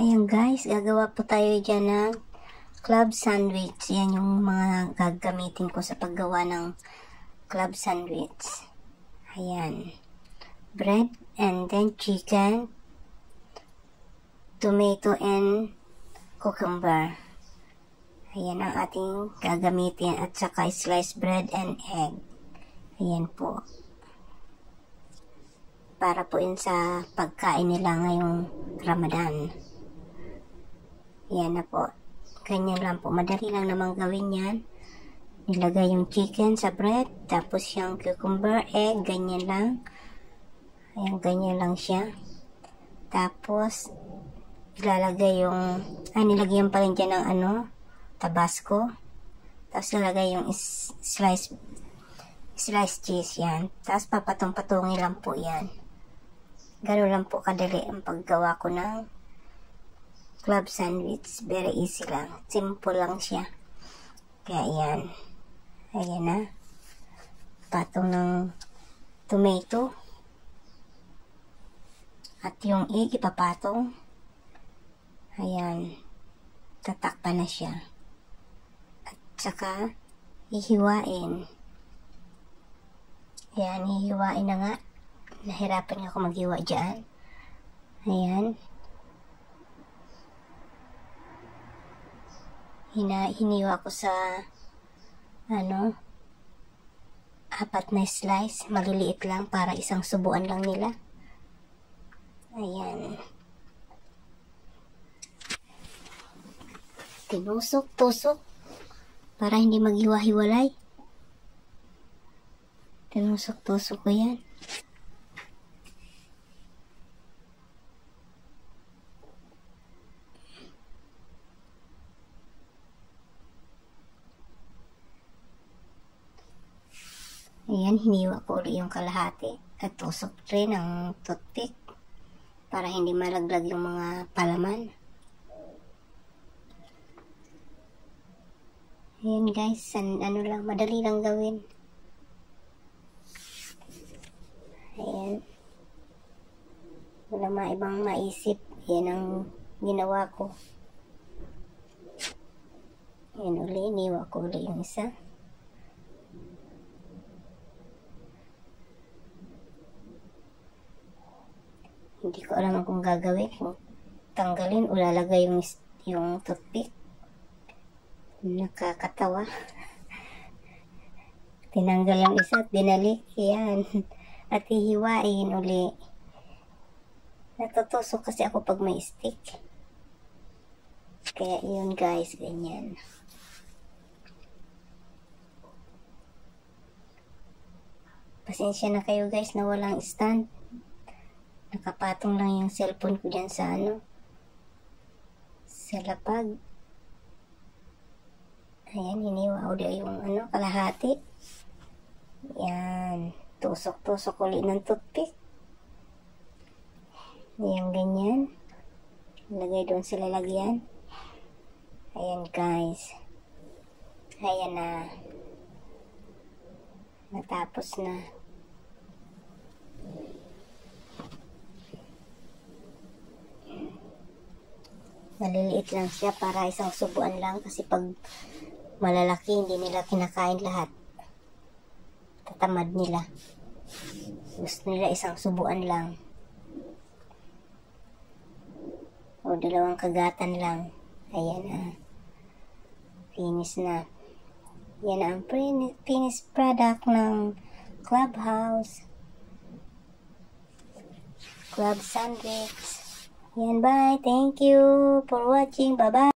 Ayan guys, gagawa po tayo dyan ng club sandwich. Yan yung mga gagamitin ko sa paggawa ng club sandwich. Ayan. Bread and then chicken, tomato and cucumber. Ayan ang ating gagamitin at saka sliced bread and egg. Ayan po. Para po yun sa pagkain nila ngayong Ramadan. Yan na po. Ganyan lang po. Madali lang namang gawin yan. Nilagay yung chicken sa bread. Tapos yung cucumber, egg. Ganyan lang. Ayan, ganyan lang siya. Tapos, ilalagay yung, nilagyan pa rin dyan ng tabasco. Tapos, ilalagay yung sliced cheese yan. Tapos, papatong-patungin lang po yan. Gano'n lang po kadali ang paggawa ko ng club sandwich. Very easy lang. Simple lang siya. Kaya yan. Ayan na. Patong ng tomato. At yung egg ipapatong. Ayan. Tatakpan na siya. At saka hihiwain. Ayan. Hihiwain na nga. Nahirapan nga ako maghiwa dyan. Ayan. Hiniwa ko sa 4 na slice. Maliliit lang para isang subuan lang nila. Ayan. Tinusok-tusok para hindi maghiwa-hiwalay. Tinusok-tusok ko yan. Ayan, hiniwa ko ulit yung kalahati at tusok rin ang toothpick para hindi malaglag yung mga palaman. Ayan guys, lang, madali lang gawin. Ayan. Wala maibang maisip. Ayan ang ginawa ko. Ayan ulit, hiniwa ko ulit yung isa. Hindi ko alam kung gagawin, kung tanggalin o lalagay yung toothpick. Nakakatawa. Tinanggal yung isa at binalik. Yan. At hihiwain uli. Natutusok kasi ako pag may stick. Kaya yun guys, ganyan. Pasensya na kayo guys na walang stand. Nakapatong lang yung cellphone ko dyan sa sa lapag. Ayan, hiniwa ko din yung kalahati. Yan. Tusok-tusok ulit ng toothpick. Yan, ganyan. Lagay doon sa lalagyan. Ayan guys. Ayan na. Natapos na. Maliliit lang siya para isang subuan lang kasi pag malalaki hindi nila kinakain lahat. Tatamad nila. Gusto nila isang subuan lang. O 2 kagatan lang. Ayan na. Finish na. Yan ang finished product ng Clubhouse. Club sandwich. Yan, bye. Thank you for watching. Bye-bye.